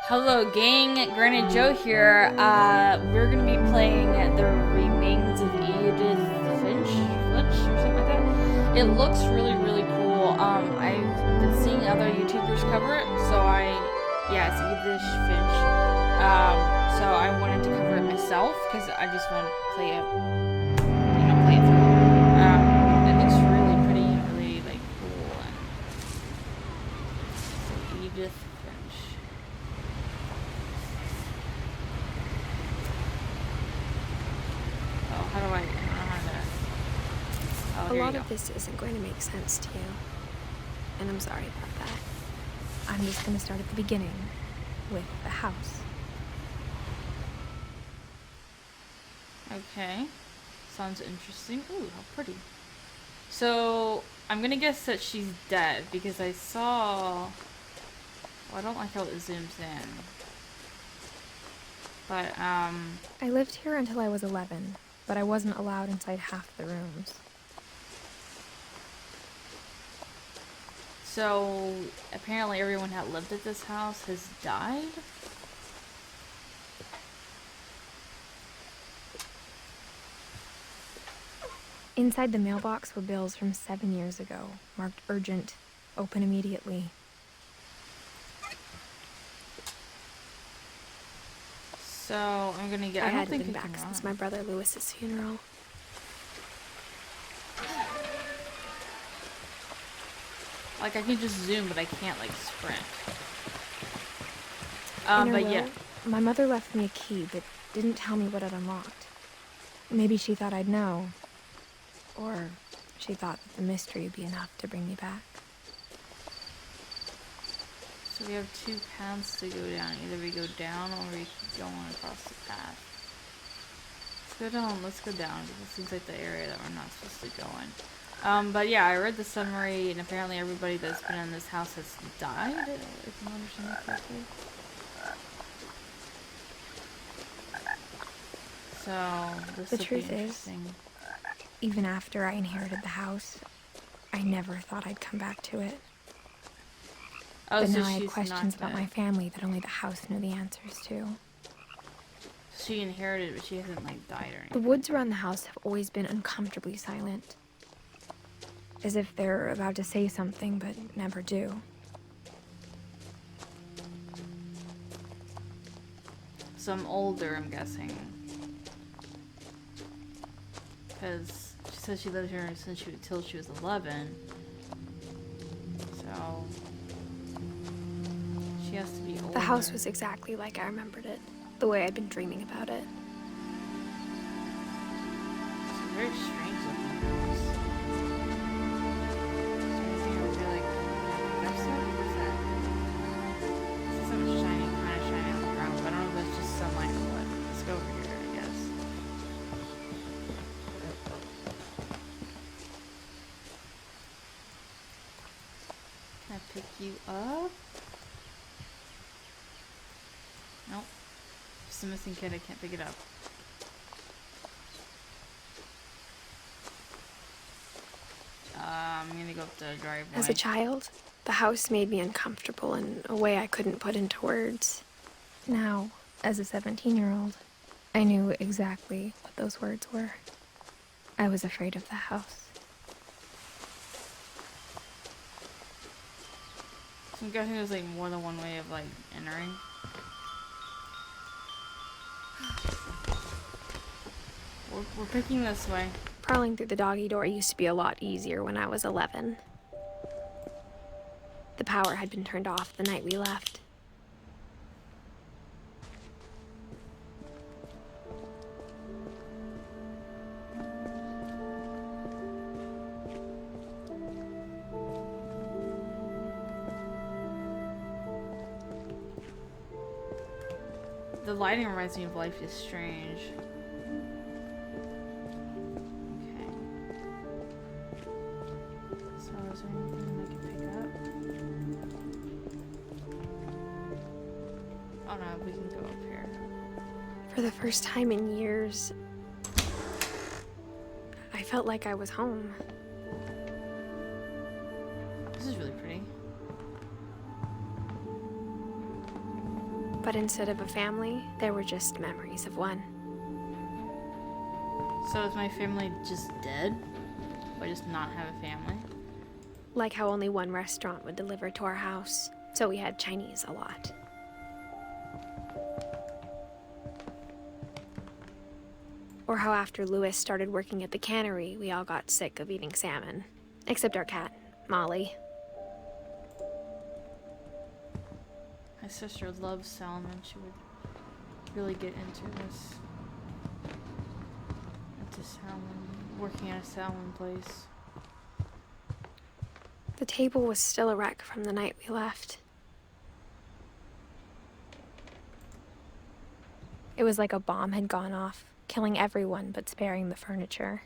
Hello gang, Granted Joe here. We're gonna be playing the remains of Edith Finch or something like that. It looks really cool. I've been seeing other YouTubers cover it, yeah, it's Edith Finch. So I wanted to cover it myself because I just want to play it, play it through. It looks really pretty and really cool. And so Edith Finch. How do I don't know how to... Oh, A lot of this isn't going to make sense to you, and I'm sorry about that. I'm just going to start at the beginning, with the house. Okay. Sounds interesting. Ooh, how pretty. So, I'm gonna guess that she's dead, because I saw... Well, I don't like how it zooms in. But, I lived here until I was 11. But I wasn't allowed inside half the rooms. So, apparently everyone that lived at this house has died? Inside the mailbox were bills from 7 years ago, marked urgent, open immediately. So, I'm gonna get... I don't hadn't think been I can back run. since my brother Lewis's funeral. Like, I can just zoom, but I can't, sprint. But yeah. My mother left me a key, but didn't tell me what it unlocked. Maybe she thought I'd know. Or she thought that the mystery would be enough to bring me back. So we have two paths to go down. Either we go down or we go on across the path. Let's go down, because it seems like the area that we're not supposed to go in. But yeah, I read the summary, and apparently everybody that's been in this house has died, if I'm understanding correctly. So, this The will truth be is, interesting. Even after I inherited the house, I never thought I'd come back to it. Oh, But so now I had she's questions not about my family that only the house knew the answers to. She inherited, but she hasn't, died or anything. The woods around the house have always been uncomfortably silent. As if they're about to say something, but never do. So I'm older, I'm guessing. Because she said she lived here until she was 11. So... she has to be older. The house was exactly like I remembered it. The way I'd been dreaming about it. It's a very strange looking house. Is there anything over here, that's that? What's that? This is something shiny, kind of shiny on the ground, but I don't know if that's just sunlight or what. Let's go over here, I guess. Can I pick you up? Nope. Just a missing kid, I can't pick it up. I'm gonna go up the driveway. As a child, the house made me uncomfortable in a way I couldn't put into words. Now, as a 17-year-old, I knew exactly what those words were. I was afraid of the house. So I'm guessing there's more than one way of entering. We're picking this way. Crawling through the doggy door used to be a lot easier when I was 11. The power had been turned off the night we left. The lighting reminds me of Life is Strange. Okay. So is there anything I can pick up? Oh no, we can go up here. For the first time in years, I felt like I was home. This is really pretty. But instead of a family, there were just memories of one. So is my family just dead? Or just not have a family? Like how only one restaurant would deliver to our house, so we had Chinese a lot. Or how after Louis started working at the cannery, we all got sick of eating salmon. Except our cat, Molly. My sister loves salmon. She would really get into this. Into salmon. Working at a salmon place. The table was still a wreck from the night we left. It was like a bomb had gone off, killing everyone but sparing the furniture.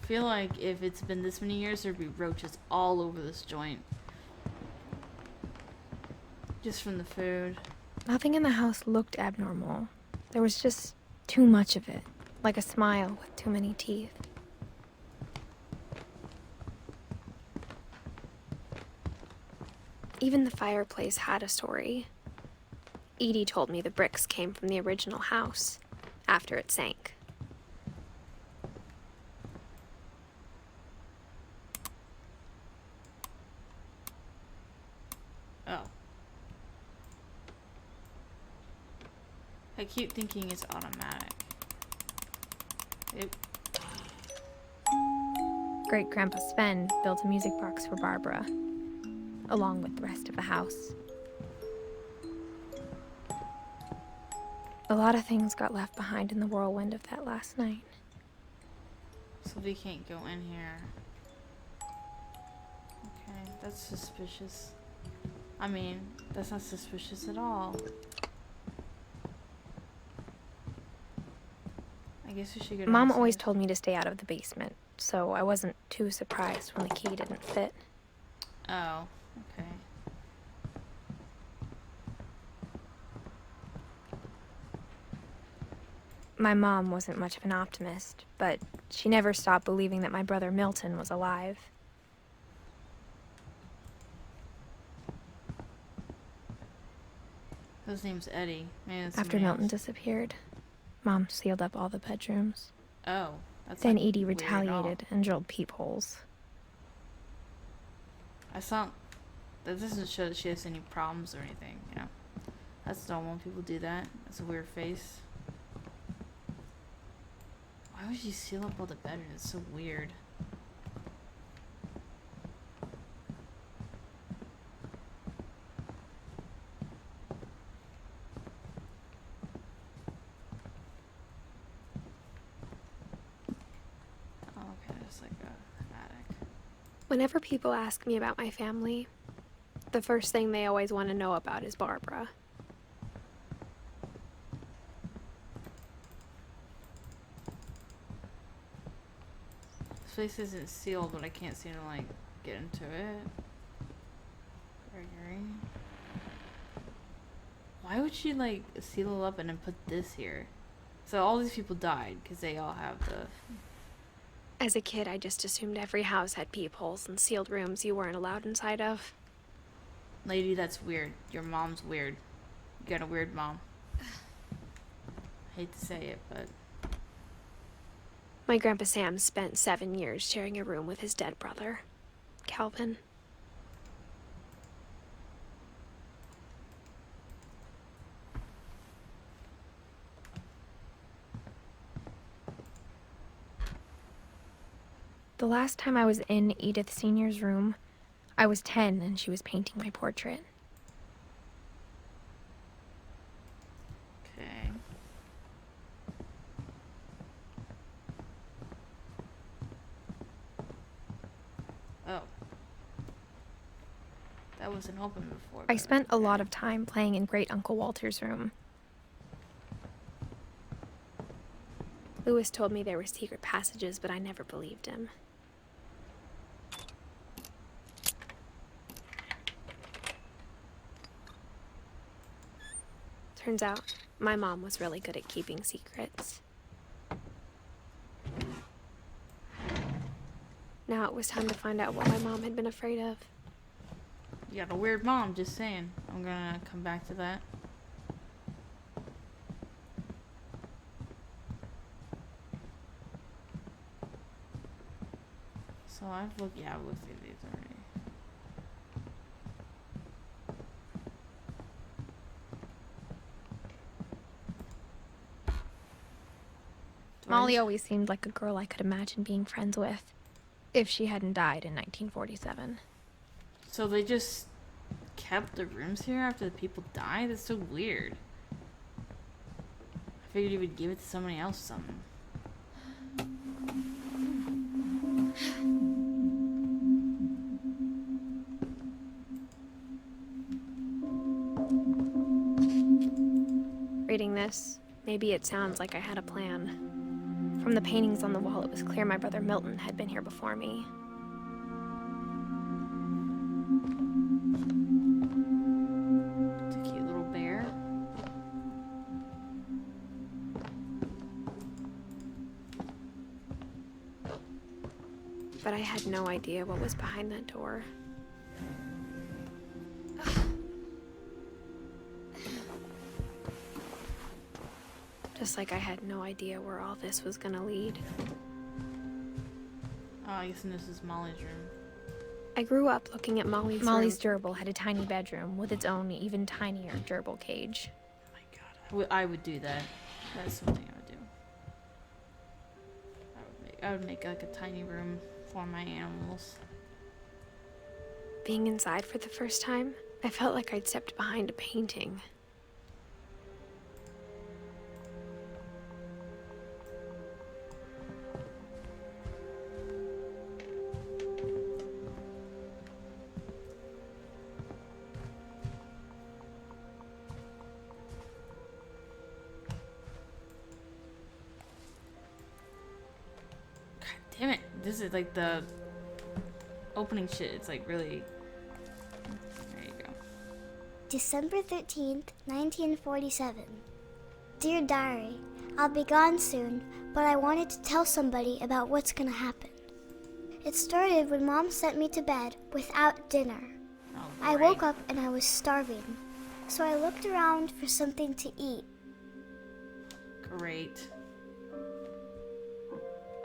I feel like if it's been this many years, there'd be roaches all over this joint. Just from the food. Nothing in the house looked abnormal. There was just too much of it, like a smile with too many teeth. Even the fireplace had a story. Edie told me the bricks came from the original house, after it sank. Oh. I keep thinking it's automatic. Great-Grandpa Sven built a music box for Barbara, along with the rest of the house. A lot of things got left behind in the whirlwind of that last night. So we can't go in here. Okay, that's suspicious. I mean, that's not suspicious at all. I guess we should go Mom downstairs. always told me to stay out of the basement, so I wasn't too surprised when the key didn't fit. Oh, okay. My mom wasn't much of an optimist, but she never stopped believing that my brother Milton was alive. His name's Eddie. Maybe that's After somebody Milton else. disappeared, Mom sealed up all the bedrooms. Oh, that's Then like Edie weird at all. retaliated and drilled peepholes. I saw. That doesn't show that she has any problems or anything. You know, that's normal when people do that. That's a weird face. Why would you seal up all the bedrooms? It's so weird. Oh, okay, it's like an attic. Whenever people ask me about my family, the first thing they always want to know about is Barbara. This place isn't sealed, but I can't seem to like get into it. Gregory. Why would she like seal it up and then put this here? So all these people died because they all have the. As a kid, I just assumed every house had peepholes and sealed rooms you weren't allowed inside of. Lady, that's weird. Your mom's weird. You got a weird mom. Hate to say it, but. My Grandpa Sam spent 7 years sharing a room with his dead brother, Calvin. The last time I was in Edith Sr.'s room, I was 10 and she was painting my portrait. Okay. Oh. That wasn't open before. I but spent a okay. lot of time playing in Great Uncle Walter's room. Louis told me there were secret passages, but I never believed him. Turns out, my mom was really good at keeping secrets. Now it was time to find out what my mom had been afraid of. You got a weird mom, just saying. I'm gonna come back to that. So I've looked through these already. Molly always seemed like a girl I could imagine being friends with, if she hadn't died in 1947. So they just kept the rooms here after the people died? That's so weird. I figured you would give it to somebody else or something. Reading this, maybe it sounds like I had a plan. From the paintings on the wall, it was clear my brother Milton had been here before me. It's a cute little bear. But I had no idea what was behind that door. Just like I had no idea where all this was gonna lead. Oh, I guess this is Molly's room. I grew up looking at Molly's room. Molly's gerbil had a tiny bedroom with its own even tinier gerbil cage. Oh my god. I would do that. That's something I would do. I would make like a tiny room for my animals. Being inside for the first time, I felt like I'd stepped behind a painting. Damn it. This is like the opening shit. It's like really... There you go. December 13th, 1947. Dear Diary, I'll be gone soon, but I wanted to tell somebody about what's gonna happen. It started when Mom sent me to bed without dinner. Oh, I woke up and I was starving, so I looked around for something to eat. Great.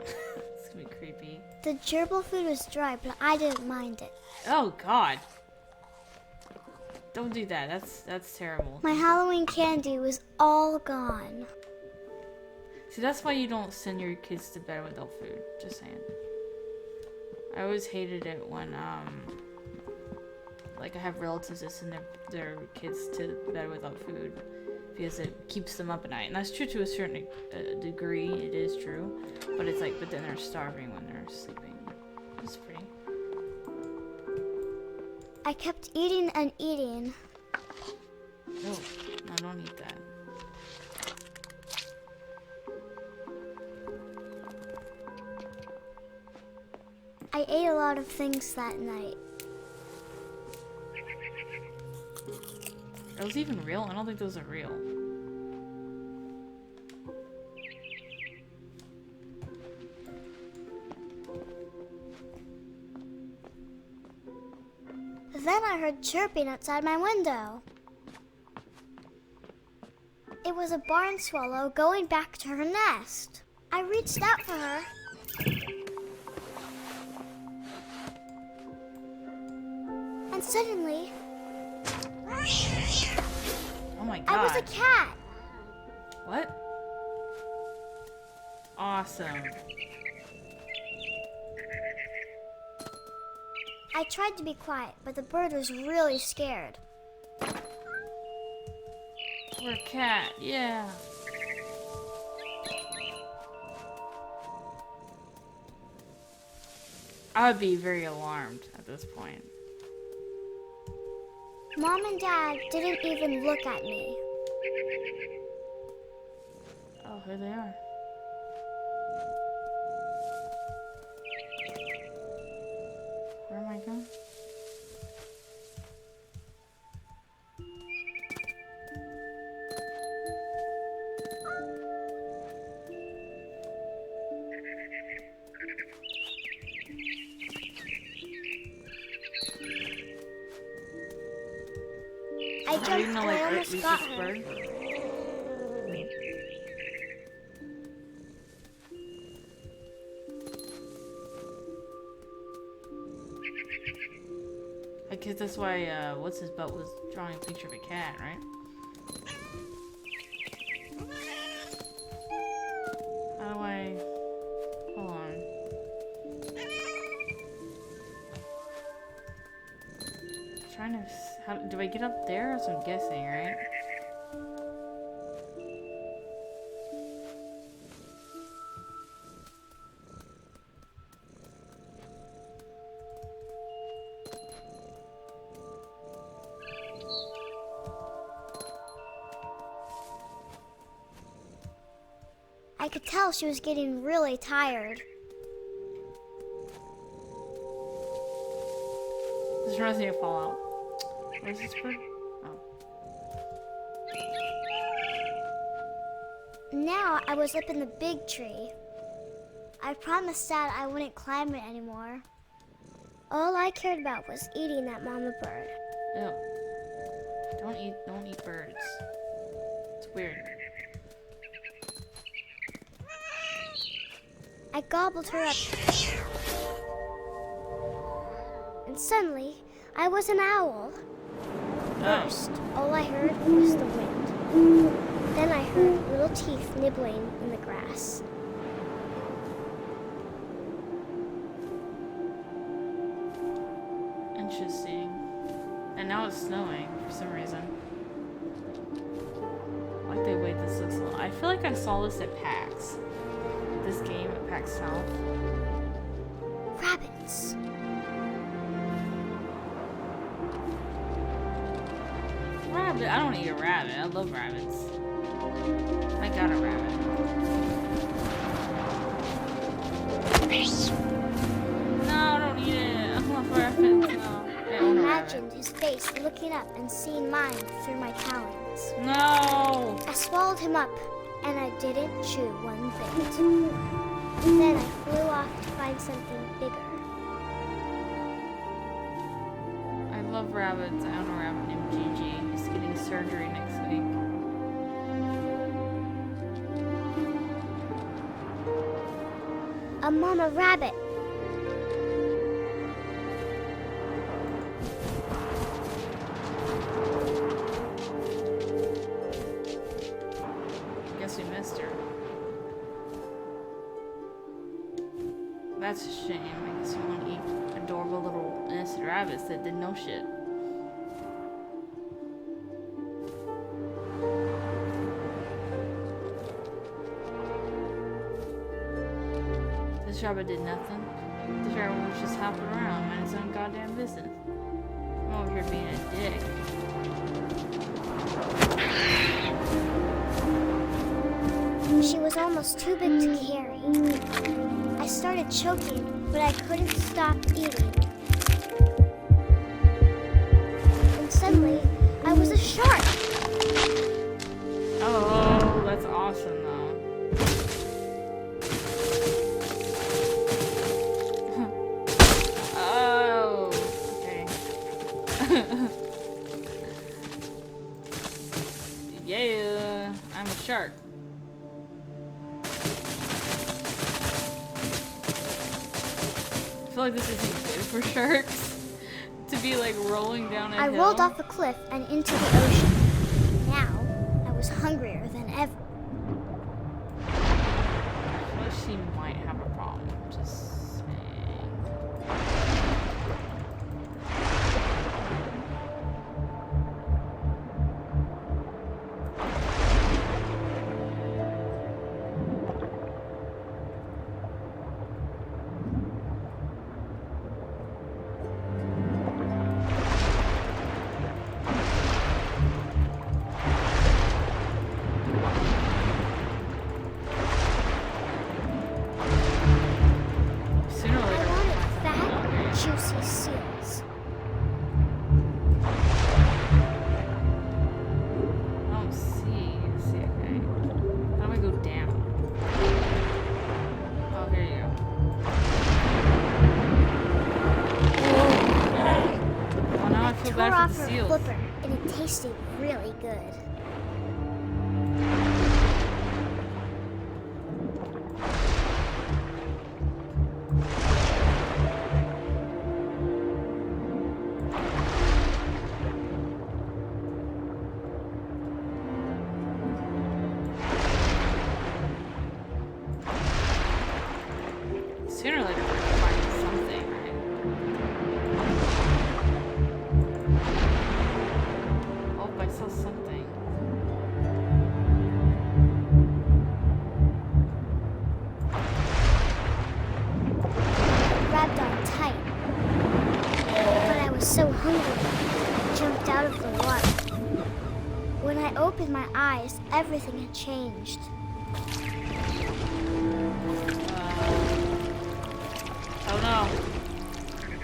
It's gonna be creepy. The gerbil food was dry, but I didn't mind it. Oh god. Don't do that. That's terrible. My Halloween candy was all gone. See, that's why you don't send your kids to bed without food. Just saying. I always hated it when like I have relatives that send their kids to bed without food because it keeps them up at night, and that's true to a certain degree. It is true, but it's like, but then they're starving when they're sleeping. It's pretty. I kept eating and eating. Oh, no, don't eat that. I ate a lot of things that night. Are those even real? I don't think those are real. Then I heard chirping outside my window. It was a barn swallow going back to her nest. I reached out for her. And suddenly, Oh my god. I was a cat. What? Awesome. I tried to be quiet, but the bird was really scared. We're a cat, yeah. I would be very alarmed at this point. Mom and Dad didn't even look at me. Oh, here they are. Where am I going? jumped Are you gonna and like I reach almost this got her. bird? I guess that's why what's his butt was drawing a picture of a cat, right? How do I? Hold on. Trying to. How do I get up there? That's what I'm guessing, right? I could tell she was getting really tired. This reminds me of Fallout. What is this bird? Oh. Now I was up in the big tree. I promised Dad I wouldn't climb it anymore. All I cared about was eating that mama bird. Ew. Don't eat birds. It's weird. I gobbled her up. And suddenly, I was an owl. First, all I heard was the wind. Then I heard little teeth nibbling in the grass. Interesting. And now it's snowing for some reason. Like the way this looks. I feel like I saw this at PAX. This game at PAX South. Rabbits. Rabbit? I don't eat a rabbit. I love rabbits. I got a rabbit. No, I don't eat it. I love rabbits. No. I I own a rabbit. imagined his face looking up and seeing mine through my talons. No! I swallowed him up, and I didn't chew one bit. Then I flew off to find something bigger. I love rabbits. I own a rabbit named Gigi. He's getting surgery next week. A mama rabbit. Guess we missed her. That's a shame. I guess you want to eat adorable little innocent rabbits that did no shit. This rabbit did nothing. This rabbit was just hopping around, minding his own goddamn business. I'm over here being a dick. She was almost too big to carry. I started choking, but I couldn't stop eating. And suddenly, I was a shark. Oh, that's awesome though. Oh, okay. Yeah, I'm a shark. I feel like this isn't good for sharks to be like rolling down a I hill. rolled off a cliff and into the ocean. Now, I was hungrier than ever. I feel like she might have a problem. Just saying. Sooner or I later, wanted we'll find fat, something. juicy seals. I don't see. Let's see, okay. How do I go down? Oh, here you go. Oh, now I feel Tore bad off for the her seals. flipper and it tasted really good. Sooner or later, we're gonna find something, right? Oh, I saw something. I grabbed on tight, but I was so hungry, I jumped out of the water. When I opened my eyes, everything had changed. Oh no.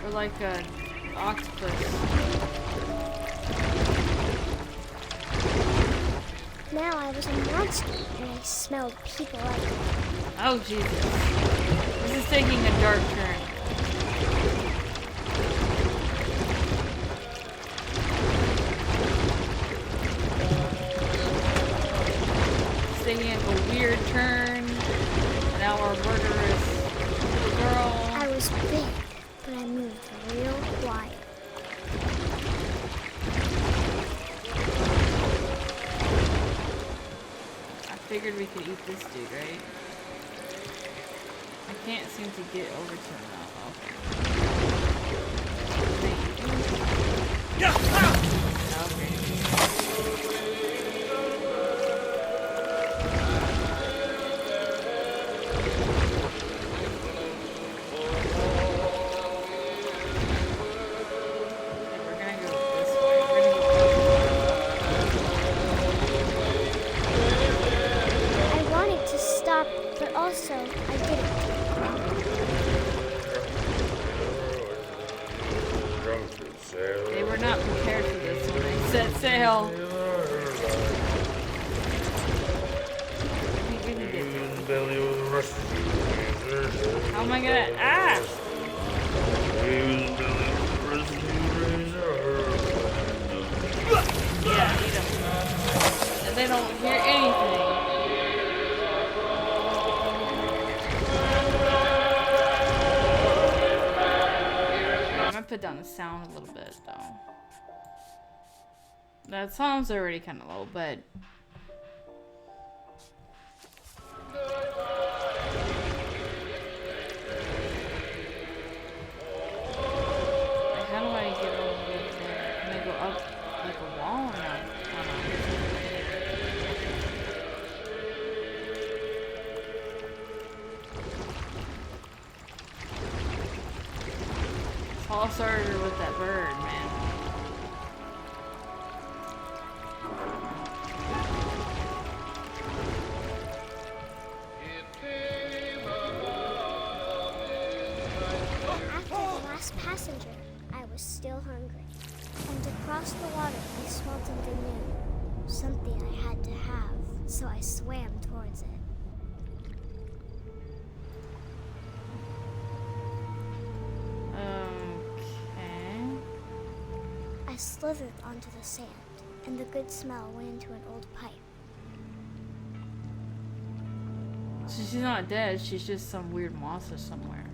We're like an octopus. Now I was a monster, and I smelled people everywhere. Oh Jesus. This is taking a dark turn. It's taking a weird turn. And now our murderous little girl. I was big, but I moved real quiet. I figured we could eat this dude, right? I can't seem to get over to him now. Okay. Yeah! Okay. We're gonna go this way. We're gonna I wanted to stop, but also I didn't. They were not prepared for this when they set sail. How am I gonna? Ah! Yeah, eat them. And they don't hear anything. I'm gonna put down the sound a little bit though. That sound's already kind of low, but how do I get over there? Can I go up like a wall or not? It's all started with that bird, man. After the last passenger, I was still hungry. And across the water, I smelled something new. Something I had to have, so I swam towards it. Okay. I slithered onto the sand, and the good smell went into an old pipe. So she's not dead, she's just some weird monster somewhere.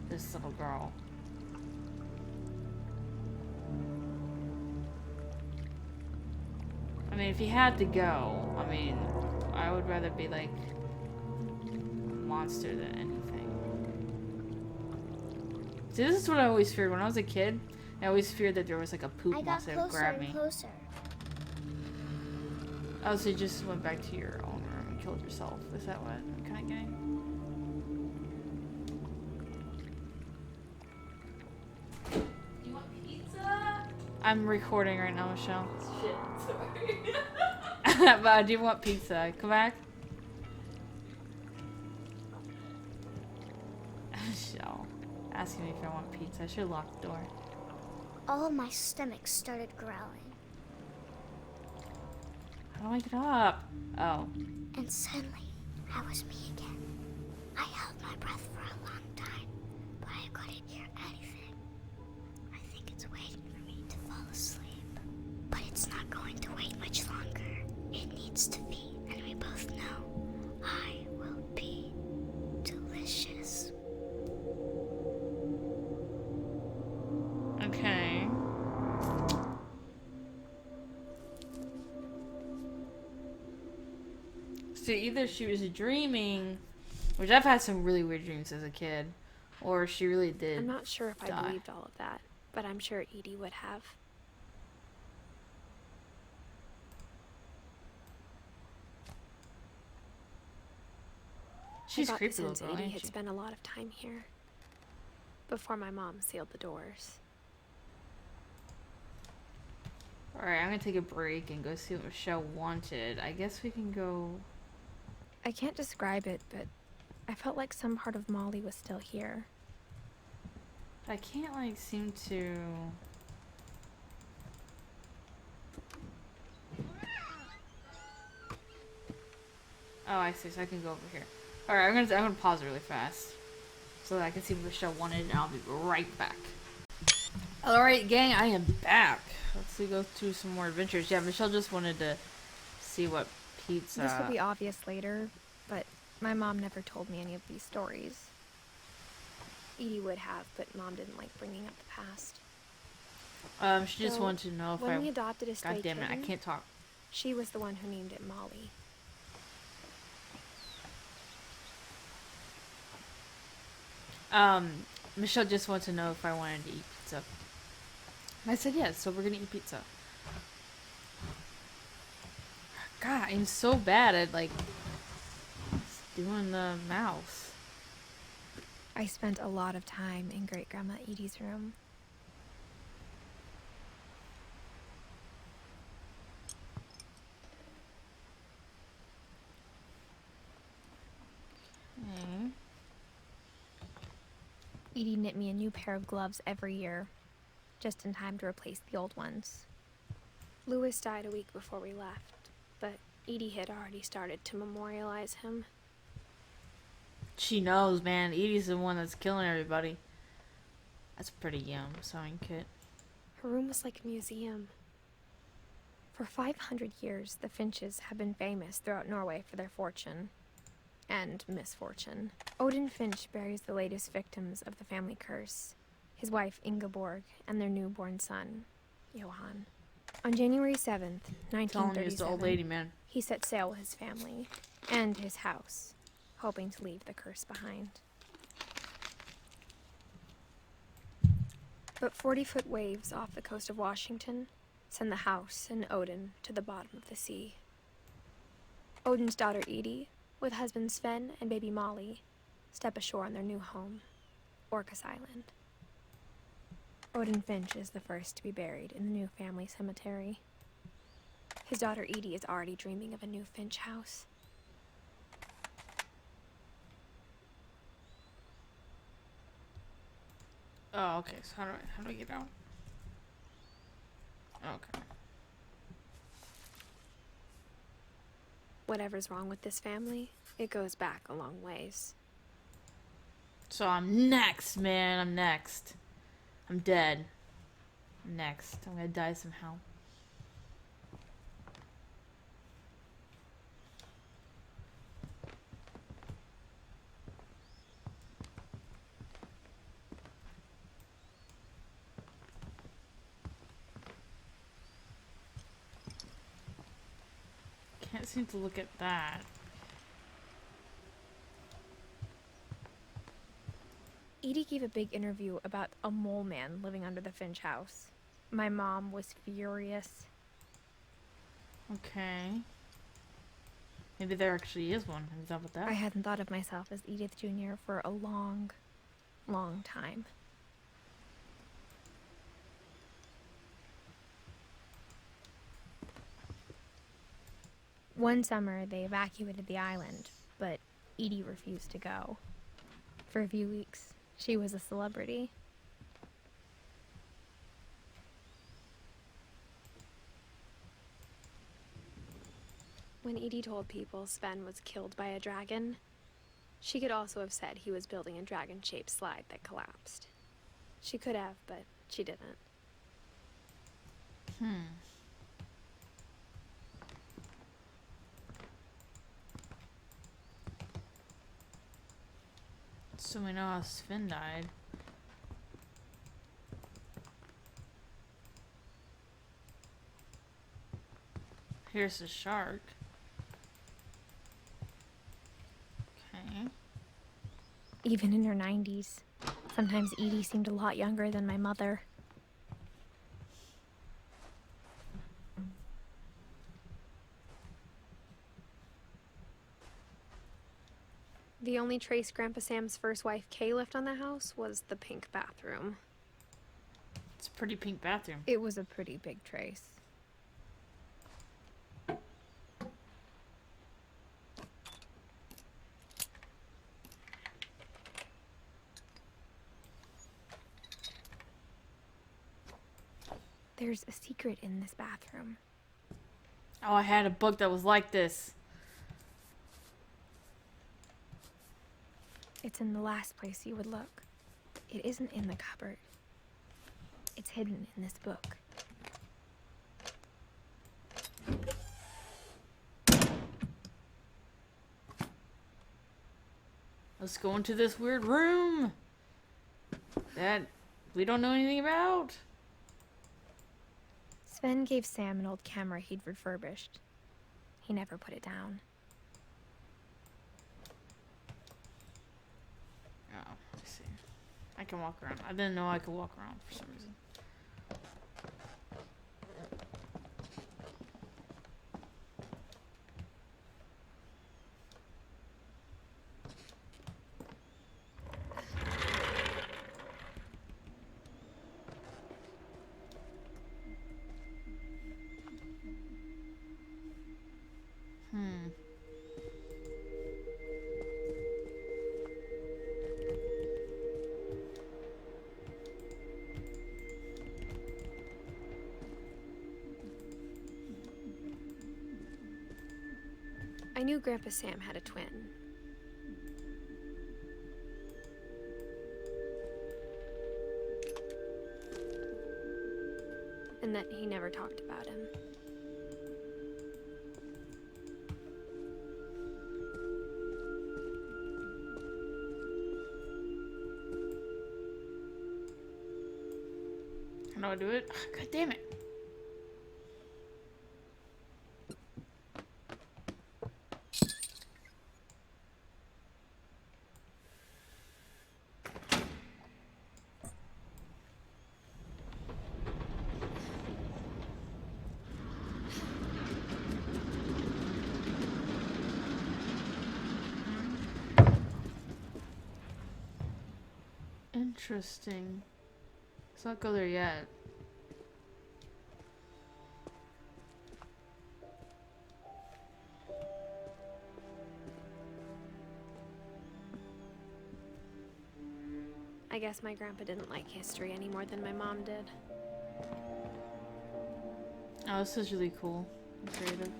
This little girl. I mean, if you had to go, I mean, I would rather be like a monster than anything. See, this is what I always feared. When I was a kid, I always feared that there was like a poop I got monster that would closer grab and me. closer. Oh, so you just went back to your own room and killed yourself. Is that what I'm kind of getting? You want pizza? I'm recording right now, Michelle. Shit, sorry. But I do want pizza. Come back. Michelle asking me if I want pizza. I should lock the door. All of my stomach started growling, How do I get up? Oh. and suddenly, I was me again. I held my breath for a long time, but I couldn't hear anything. I think it's waiting for me to fall asleep. So either she was dreaming, which I've had some really weird dreams as a kid, or she really did. I'm not sure if I die. believed all of that, but I'm sure Edie would have. She's I got creepy the sense little girl, Edie ain't had she? spent a lot of time here before my mom sealed the doors. Alright, I'm gonna take a break and go see what Michelle wanted. I guess we can go... I can't describe it, but I felt like some part of Molly was still here. I can't, like, seem to... Oh, I see. So I can go over here. Alright, I'm gonna pause it really fast so that I can see what Michelle wanted, and I'll be right back. Alright, gang, I am back. Let's go through some more adventures. Yeah, Michelle just wanted to see what pizza... This will be obvious later, but my mom never told me any of these stories. Edie would have, but Mom didn't like bringing up the past. She just So, wanted to know if when we adopted a stray God damn it, I kitten, can't talk. she was the one who named it Molly. Michelle just wanted to know if I wanted to eat pizza. I said yes, so we're gonna eat pizza. God, I'm so bad at, like, doing the mouse. I spent a lot of time in Great Grandma Edie's room. Okay. Edie knit me a new pair of gloves every year, just in time to replace the old ones. Louis died a week before we left, but Edie had already started to memorialize him. She knows, man. Edie's the one that's killing everybody. That's a pretty yum sewing kit. Her room was like a museum. For 500 years, the Finches have been famous throughout Norway for their fortune and misfortune. Odin Finch buries the latest victims of the family curse, his wife Ingeborg and their newborn son, Johan. On January 7th, Telling you it's the old 1937, lady, man. he set sail with his family and his house, hoping to leave the curse behind. But 40-foot waves off the coast of Washington send the house and Odin to the bottom of the sea. Odin's daughter Edie, with husband Sven and baby Molly, step ashore on their new home, Orcas Island. Odin Finch is the first to be buried in the new family cemetery. His daughter Edie is already dreaming of a new Finch house. Oh, okay. So how do I get out? Okay. Whatever's wrong with this family, it goes back a long ways. So I'm next, man. I'm next. I'm dead. I'm next. I'm gonna die somehow. Can't seem to look at that. Edie gave a big interview about a mole man living under the Finch house. My mom was furious. Okay. Maybe there actually is one. Is that what that? I hadn't thought of myself as Edith Jr. for a long, long time. One summer, they evacuated the island, but Edie refused to go. For a few weeks, she was a celebrity. When Edie told people Sven was killed by a dragon, she could also have said he was building a dragon-shaped slide that collapsed. She could have, but she didn't. So we know how Sven died. Here's the shark. even in her 90s. Sometimes Edie seemed a lot younger than my mother. The only trace Grandpa Sam's first wife, Kay, left on the house was the pink bathroom. It's a pretty pink bathroom. It was a pretty big trace. There's a secret in this bathroom. Oh, I had a book that was like this. It's in the last place you would look. It isn't in the cupboard. It's hidden in this book. Let's go into this weird room that we don't know anything about. Sven gave Sam an old camera he'd refurbished. He never put it down. Oh, let's see. I can walk around. I didn't know I could walk around for some reason. I knew Grandpa Sam had a twin. And that he never talked about him. How do I do it? God damn it. Interesting. Let's not go there yet. I guess my grandpa didn't like history any more than my mom did. Oh, this is really cool and creative.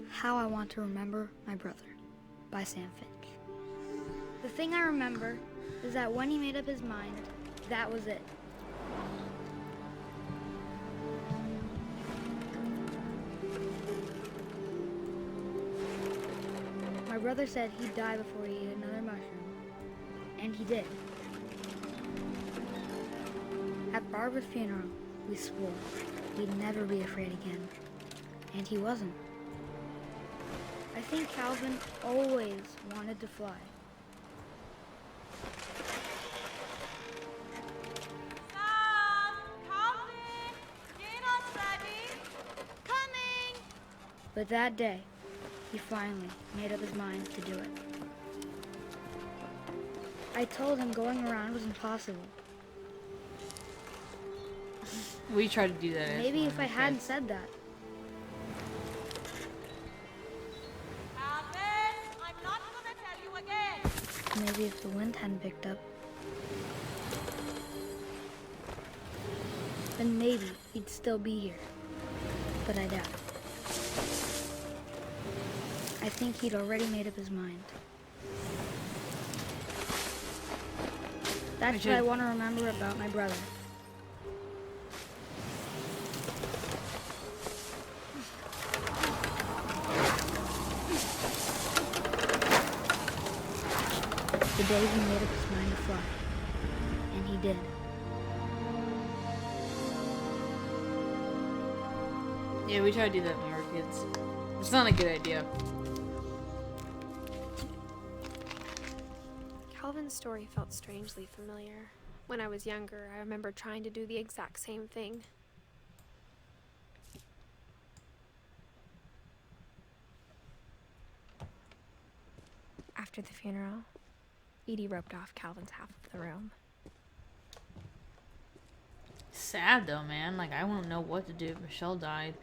How I Want to Remember My Brother by Sam Finch. The thing I remember is that when he made up his mind, that was it. My brother said he'd die before he ate another mushroom, and he did. At Barbara's funeral, we swore we'd never be afraid again, and he wasn't. I think Calvin always wanted to fly. But that day, he finally made up his mind to do it. I told him going around was impossible. We tried to do that. Maybe if I hadn't said that. Calvin, I'm not gonna tell you again. Maybe if the wind hadn't picked up. Then maybe he'd still be here. But I doubt it. I think he'd already made up his mind. That's what I want to remember about my brother. The day he made up his mind to fly. And he did. Yeah, we tried to do that when we were kids. It's not a good idea. Calvin's story felt strangely familiar. When I was younger, I remember trying to do the exact same thing. After the funeral, Edie roped off Calvin's half of the room. Sad though, man. Like, I wouldn't know what to do if Michelle died.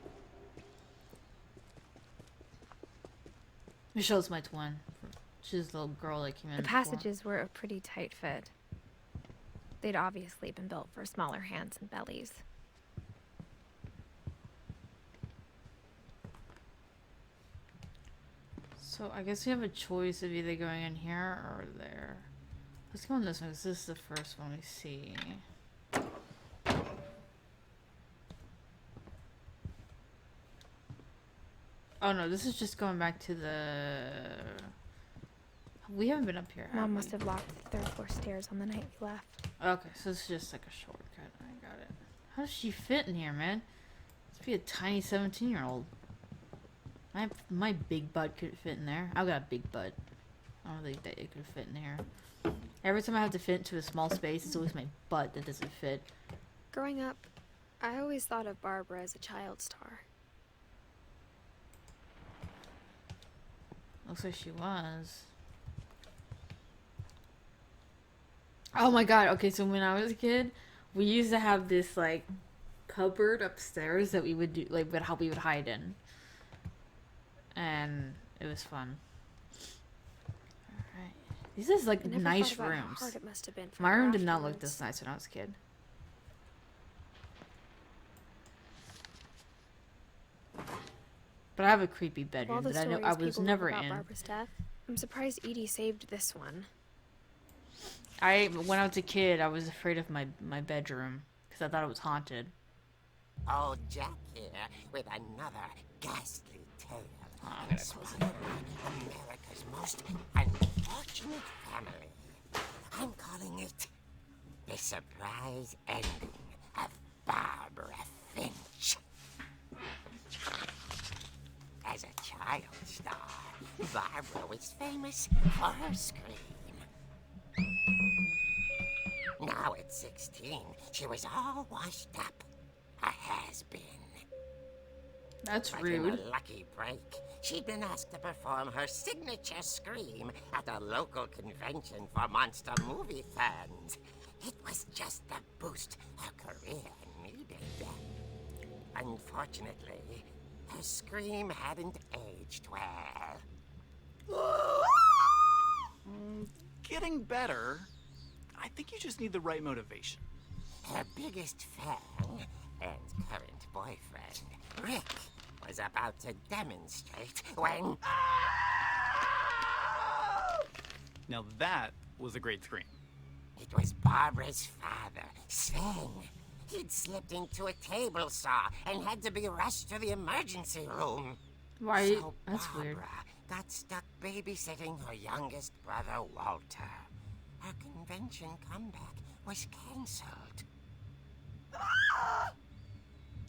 Michelle's my twin. She's the little girl that came in The before. passages were a pretty tight fit. They'd obviously been built for smaller hands and bellies. So I guess we have a choice of either going in here or there. Let's go in this one because this is the first one we see. Oh no, this is just going back to the... We haven't been up here, have Mom we? must have locked the third floor stairs on the night we left. Okay, so it's just like a shortcut. I got it. How does she fit in here, man? Let's be a tiny 17-year-old. My big butt could fit in there. I've got a big butt. I don't think that it could fit in here. Every time I have to fit into a small space, it's always my butt that doesn't fit. Growing up, I always thought of Barbara as a child star. Looks like she was. Oh my god, okay, so when I was a kid, we used to have this, like, cupboard upstairs that we would do, like, how we would hide in. And it was fun. Alright. These is, like, I never nice thought about how rooms. hard it must have been for My her room did not look afterwards. this nice when I was a kid. But I have a creepy Of all bedroom the that I stories was people never wrote about in. Barbara's death, I'm surprised Edie saved this one. When I was a kid, I was afraid of my bedroom because I thought it was haunted. Old Jack here with another ghastly tale. Oh, I'm gonna close it. America's most unfortunate family. I'm calling it The Surprise Ending of Barbara Finch. As a child star, Barbara was famous for her scream. Now at 16, she was all washed up. A has-been. That's But rude. in a lucky break, she'd been asked to perform her signature scream at a local convention for monster movie fans. It was just the boost her career needed. Unfortunately, her scream hadn't aged well. Getting better. I think you just need the right motivation. Her biggest fan and current boyfriend, Rick, was about to demonstrate when... Now that was a great scream. It was Barbara's father, Sven. He'd slipped into a table saw and had to be rushed to the emergency room. Why? So That's Barbara weird. got stuck babysitting her youngest brother, Walter. Her convention comeback was cancelled.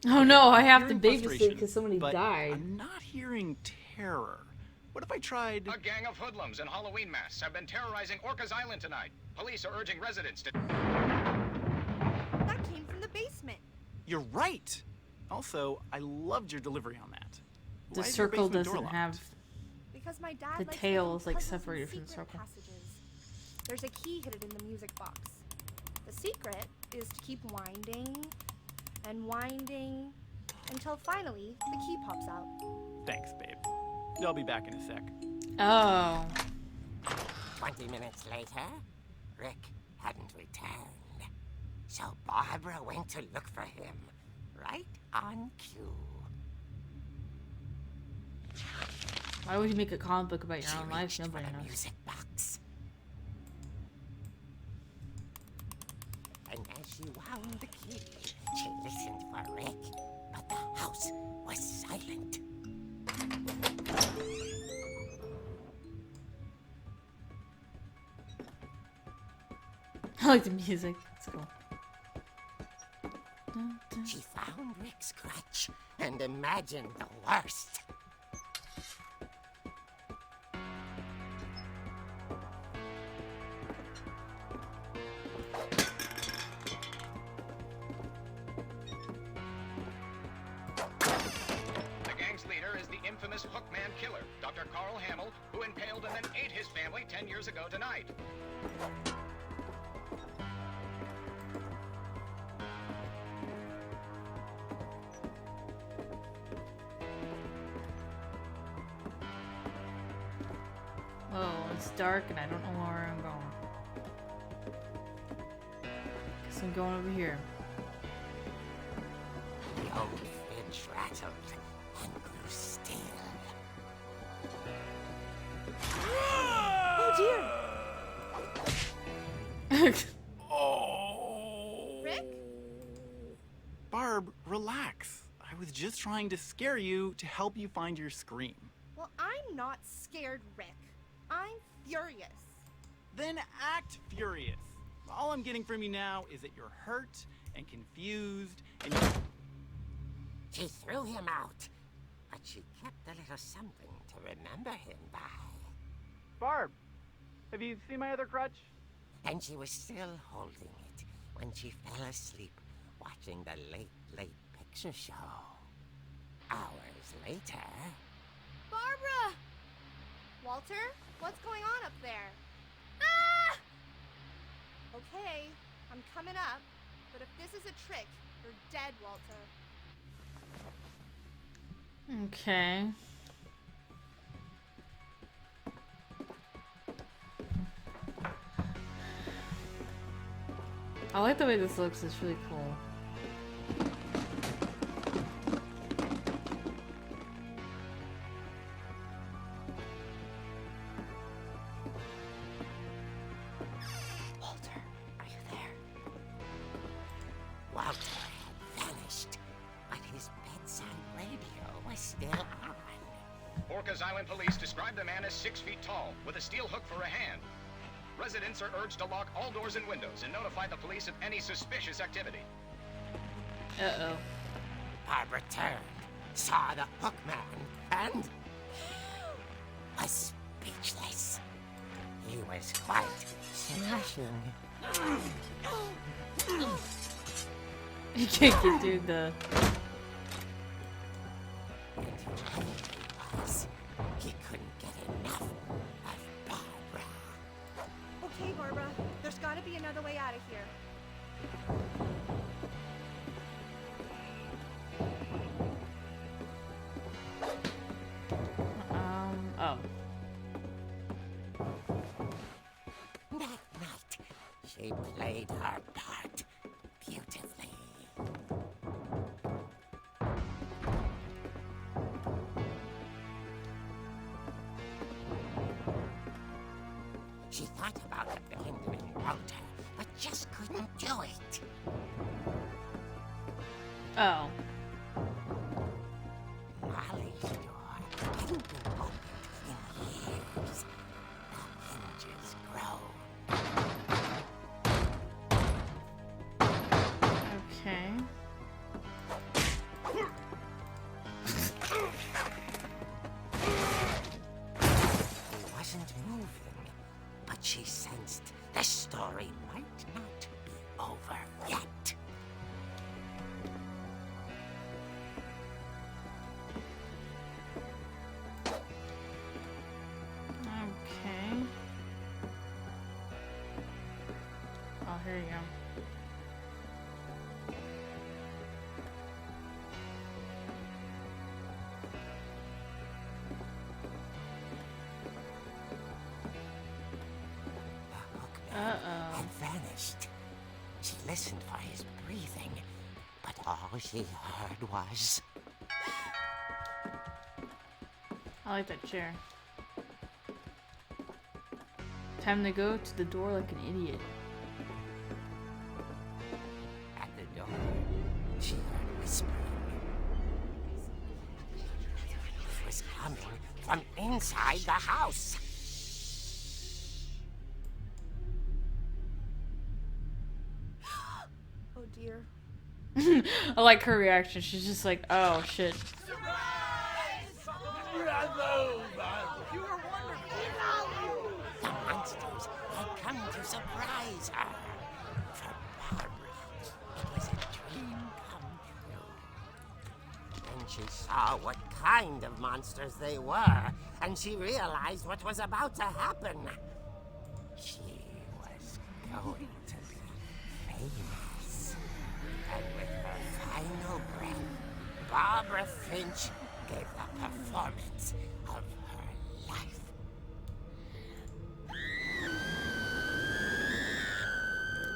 Oh no, I have to Hearing babysit frustration, because somebody but died. I'm not hearing terror. What if I tried... A gang of hoodlums in Halloween masks have been terrorizing Orcas Island tonight. Police are urging residents to... That came from the basement. You're right! Also, I loved your delivery on that. The Why is your circle basement door doesn't locked? have... Because my dad The likes tail making is, like, puzzles and separated from the secret circle. passages. There's a key hidden in the music box. The secret is to keep winding and winding until finally the key pops out. Thanks, babe. I'll be back in a sec. Oh. 20 minutes later, Rick hadn't returned. So Barbara went to look for him, right on cue. Why would you make a comic book about your She own life? reached for Nobody the knows. music box. And as she wound the key, she listened for Rick, but the house was silent. I like the music. It's cool. She found Rick's crutch and imagined the worst. infamous Hookman killer, Dr. Carl Hamill, who impaled and then ate his family 10 years ago tonight. Oh, it's dark and I don't know where I'm going. Guess I'm going over here. The old Finch rattled and grew still. Oh. Rick? Barb, relax. I was just trying to scare you to help you find your scream. Well, I'm not scared, Rick. I'm furious. Then act furious. All I'm getting from you now is that you're hurt and confused and you... She threw him out, but she kept a little something to remember him by. Barb, have you seen my other crutch? And she was still holding it when she fell asleep watching the late picture show. Hours later... Barbara! Walter, what's going on up there? Ah! Okay, I'm coming up, but if this is a trick, you're dead, Walter. Okay. I like the way this looks, it's really cool. Walter, are you there? Walter had vanished, but his bedside radio was still on. Orcas Island police describe the man as 6 feet tall, with a steel hook for a hand. Residents are urged to lock all doors and windows and notify the police of any suspicious activity. Uh-oh. Barbara turned, saw the Hookman, and was speechless. He was quite smashing. You can't get through the... And whoever he was, he couldn't get enough of Barbara. Okay, Barbara, there's gotta be another way out of here. Oh. That night, she played her part beautifully. She thought about abandoning Walter, but just couldn't do it. Oh. Molly's door hadn't been opened in years. The hinges groaned. Okay. He wasn't moving, but she sensed the story might not be over yet. Okay. Oh, here you go. The Hookman Uh-oh. had vanished. She listened for his breathing, but all she heard was... I like that chair. Time to go to the door like an idiot. At the door, she heard whispering. It was coming from inside the house. Oh dear. I like her reaction. She's just like, oh shit. The monsters had come to surprise her. For Barbara, it was a dream come true. Then she saw what kind of monsters they were, and she realized what was about to happen. She was going to be famous. And with her final breath, Barbara Finch gave the performance of her life.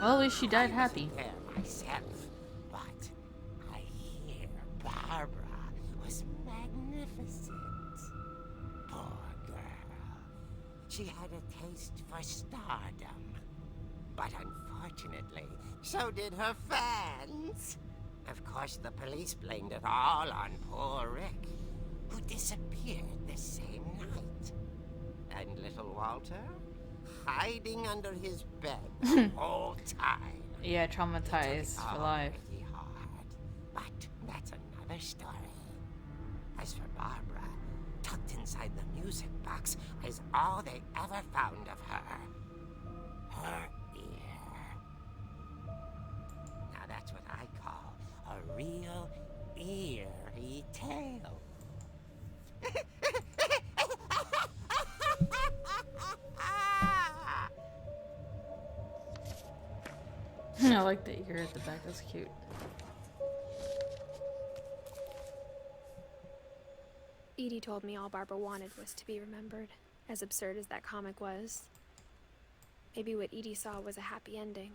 Well, at least she died I happy. wasn't there myself, but I hear Barbara was magnificent. Poor girl. She had a taste for stardom. But unfortunately, so did her fans. Of course, the police blamed it all on poor Rick, who disappeared the same night. And little Walter? Hiding under his bed the whole time. Yeah, traumatized for life. Pretty hard. But that's another story. As for Barbara, tucked inside the music box is all they ever found of her. Her ear. Now that's what I call a real eerie tale. I like the ear at the back. That's cute. Edie told me all Barbara wanted was to be remembered, as absurd as that comic was. Maybe what Edie saw was a happy ending.